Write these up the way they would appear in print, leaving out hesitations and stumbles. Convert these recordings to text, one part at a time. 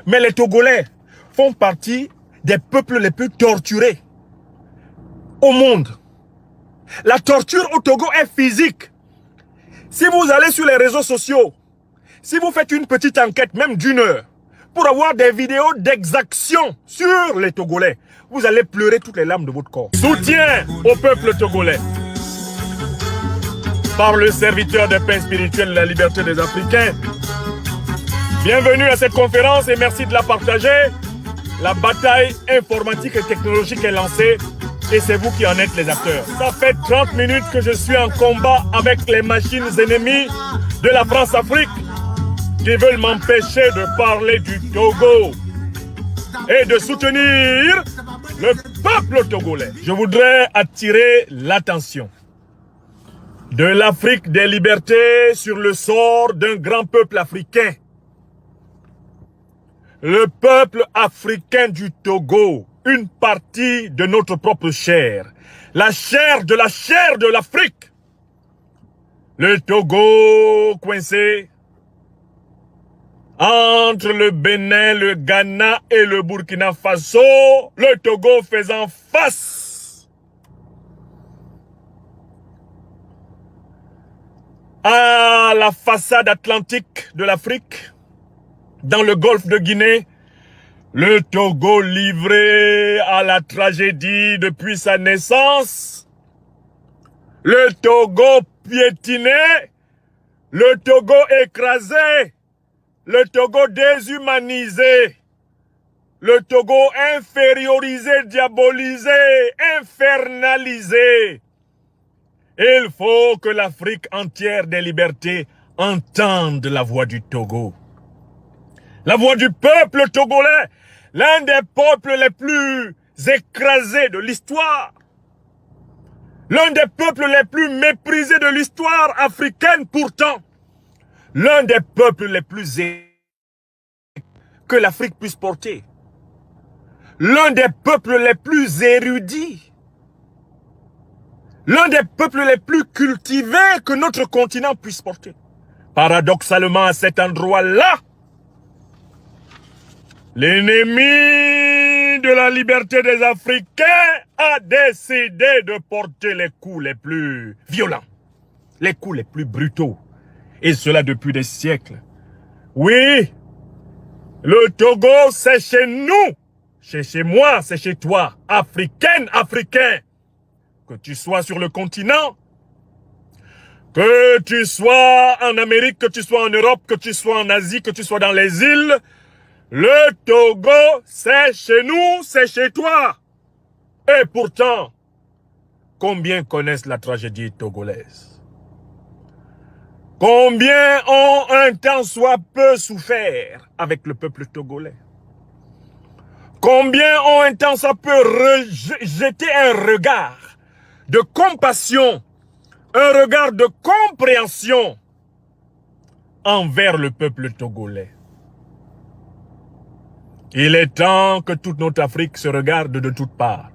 Mais les Togolais font partie des peuples les plus torturés au monde. La torture au Togo est physique. Si vous allez sur les réseaux sociaux, si vous faites une petite enquête, même d'1 heure, pour avoir des vidéos d'exaction sur les Togolais, vous allez pleurer toutes les larmes de votre corps. Soutien au peuple togolais par le serviteur de paix spirituelle et la liberté des Africains. Bienvenue à cette conférence et merci de la partager. La bataille informatique et technologique est lancée et c'est vous qui en êtes les acteurs. Ça fait 30 minutes que je suis en combat avec les machines ennemies de la France-Afrique qui veulent m'empêcher de parler du Togo et de soutenir le peuple togolais. Je voudrais attirer l'attention de l'Afrique des libertés sur le sort d'un grand peuple africain. Le peuple africain du Togo, une partie de notre propre chair. La chair de l'Afrique. Le Togo coincé entre le Bénin, le Ghana et le Burkina Faso. Le Togo faisant face à la façade atlantique de l'Afrique. Dans le golfe de Guinée, le Togo livré à la tragédie depuis sa naissance, le Togo piétiné, le Togo écrasé, le Togo déshumanisé, le Togo infériorisé, diabolisé, infernalisé. Il faut que l'Afrique entière des libertés entende la voix du Togo. La voix du peuple togolais, l'un des peuples les plus écrasés de l'histoire. L'un des peuples les plus méprisés de l'histoire africaine pourtant. L'un des peuples les plus que l'Afrique puisse porter. L'un des peuples les plus érudits. L'un des peuples les plus cultivés que notre continent puisse porter. Paradoxalement, à cet endroit-là, l'ennemi de la liberté des Africains a décidé de porter les coups les plus violents, les coups les plus brutaux, et cela depuis des siècles. Oui, le Togo, c'est chez nous, c'est chez moi, c'est chez toi, africaine, africain. Que tu sois sur le continent, que tu sois en Amérique, que tu sois en Europe, que tu sois en Asie, que tu sois dans les îles, le Togo, c'est chez nous, c'est chez toi. Et pourtant, combien connaissent la tragédie togolaise? Combien ont un tant soit peu souffert avec le peuple togolais? Combien ont un tant soit peu jeté un regard de compassion, un regard de compréhension envers le peuple togolais? Il est temps que toute notre Afrique se regarde de toutes parts.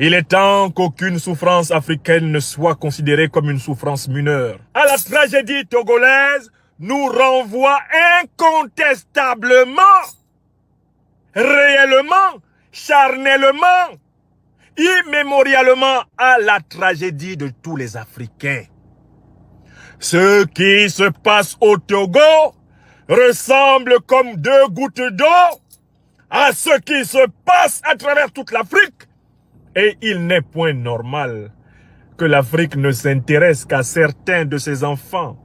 Il est temps qu'aucune souffrance africaine ne soit considérée comme une souffrance mineure. À la tragédie togolaise nous renvoie incontestablement, réellement, charnellement, immémorialement à la tragédie de tous les Africains. Ce qui se passe au Togo ressemble comme 2 gouttes d'eau à ce qui se passe à travers toute l'Afrique. Et il n'est point normal que l'Afrique ne s'intéresse qu'à certains de ses enfants,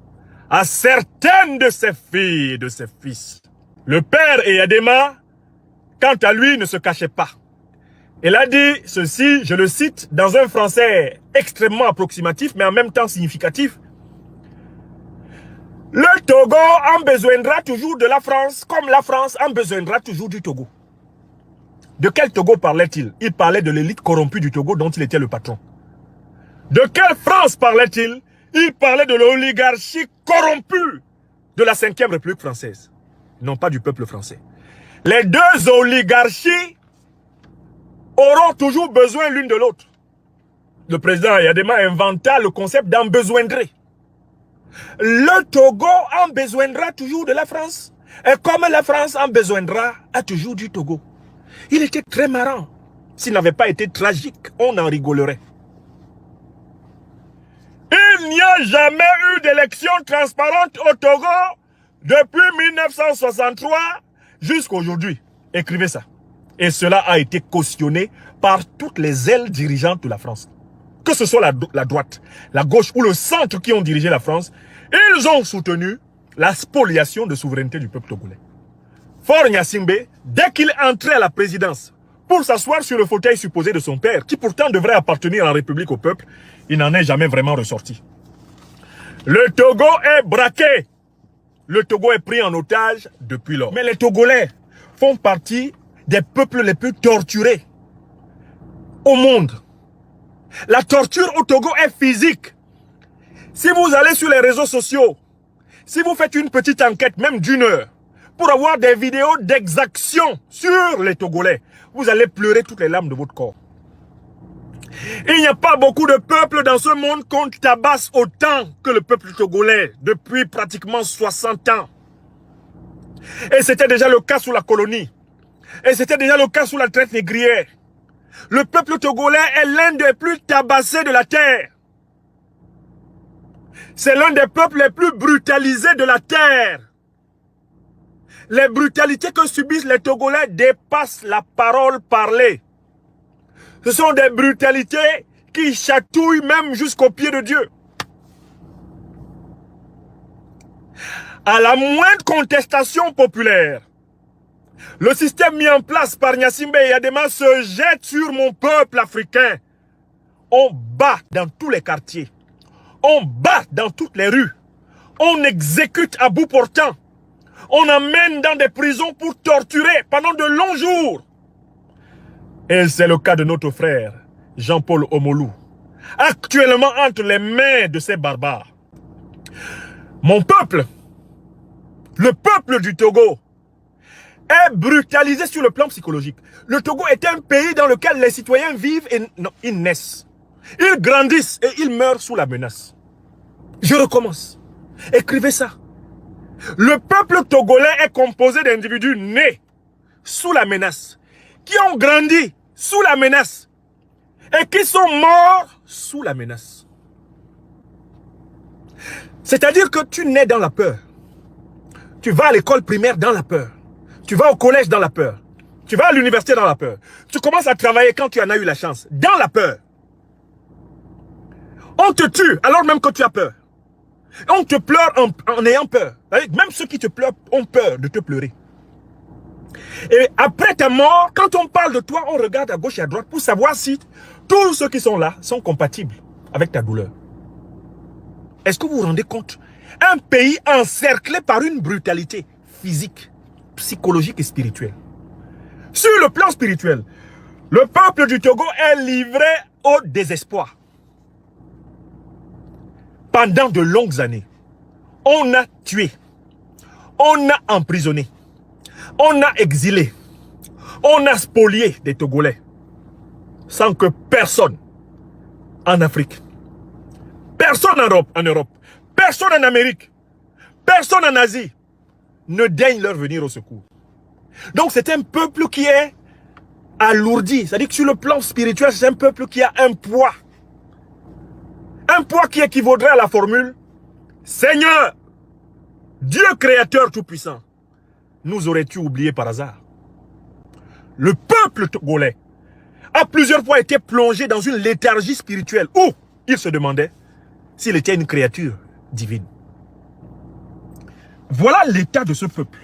à certaines de ses filles et de ses fils. Le père Eyadema, quant à lui, ne se cachait pas. Il a dit ceci, je le cite, dans un français extrêmement approximatif, mais en même temps significatif. Le Togo en besoindra toujours de la France, comme la France en besoindra toujours du Togo. De quel Togo parlait-il? Il parlait de l'élite corrompue du Togo dont il était le patron. De quelle France parlait-il? Il parlait de l'oligarchie corrompue de la 5e République française, non pas du peuple français. Les 2 oligarchies auront toujours besoin l'une de l'autre. Le président Eyadema inventa le concept d'embesoindrer. Le Togo en besoindra toujours de la France. Et comme la France en besoindra, a toujours du Togo. Il était très marrant. S'il n'avait pas été tragique, on en rigolerait. Il n'y a jamais eu d'élection transparente au Togo depuis 1963 jusqu'à aujourd'hui. Écrivez ça. Et cela a été cautionné par toutes les ailes dirigeantes de la France. Que ce soit la droite, la gauche ou le centre qui ont dirigé la France, ils ont soutenu la spoliation de souveraineté du peuple togolais. Faure Gnassingbé, dès qu'il est entré à la présidence pour s'asseoir sur le fauteuil supposé de son père, qui pourtant devrait appartenir en République au peuple, il n'en est jamais vraiment ressorti. Le Togo est braqué. Le Togo est pris en otage depuis lors. Mais les Togolais font partie des peuples les plus torturés au monde. La torture au Togo est physique. Si vous allez sur les réseaux sociaux, si vous faites une petite enquête, même d'1 heure, pour avoir des vidéos d'exaction sur les Togolais, vous allez pleurer toutes les larmes de votre corps. Il n'y a pas beaucoup de peuples dans ce monde qu'on tabasse autant que le peuple togolais depuis pratiquement 60 ans. Et c'était déjà le cas sous la colonie. Et c'était déjà le cas sous la traite négrière. Le peuple togolais est l'un des plus tabassés de la terre. C'est l'un des peuples les plus brutalisés de la terre. Les brutalités que subissent les Togolais dépassent la parole parlée. Ce sont des brutalités qui chatouillent même jusqu'au pied de Dieu. À la moindre contestation populaire, le système mis en place par Gnassingbé et Adema se jette sur mon peuple africain. On bat dans tous les quartiers. On bat dans toutes les rues. On exécute à bout portant. On emmène dans des prisons pour torturer pendant de longs jours. Et c'est le cas de notre frère, Jean-Paul Omolou, actuellement entre les mains de ces barbares. Mon peuple, le peuple du Togo, est brutalisé sur le plan psychologique. Le Togo est un pays dans lequel les citoyens vivent et non, ils naissent. Ils grandissent et ils meurent sous la menace. Je recommence. Écrivez ça. Le peuple togolais est composé d'individus nés sous la menace, qui ont grandi sous la menace et qui sont morts sous la menace. C'est-à-dire que tu nais dans la peur. Tu vas à l'école primaire dans la peur. Tu vas au collège dans la peur. Tu vas à l'université dans la peur. Tu commences à travailler quand tu en as eu la chance, dans la peur. On te tue alors même que tu as peur. On te pleure en ayant peur. Même ceux qui te pleurent ont peur de te pleurer. Et après ta mort, quand on parle de toi, on regarde à gauche et à droite pour savoir si tous ceux qui sont là sont compatibles avec ta douleur. Est-ce que vous vous rendez compte? Un pays encerclé par une brutalité physique, psychologique et spirituelle. Sur le plan spirituel, le peuple du Togo est livré au désespoir. Pendant de longues années, on a tué, on a emprisonné, on a exilé, on a spolié des Togolais, sans que personne en Afrique, personne en Europe, personne en Amérique, personne en Asie ne daigne leur venir au secours. Donc c'est un peuple qui est alourdi, c'est-à-dire que sur le plan spirituel, c'est un peuple qui a un poids. Un poids qui équivaudrait à la formule « Seigneur, Dieu créateur tout-puissant, nous aurais-tu oublié par hasard ?» Le peuple togolais a plusieurs fois été plongé dans une léthargie spirituelle où il se demandait s'il était une créature divine. Voilà l'état de ce peuple.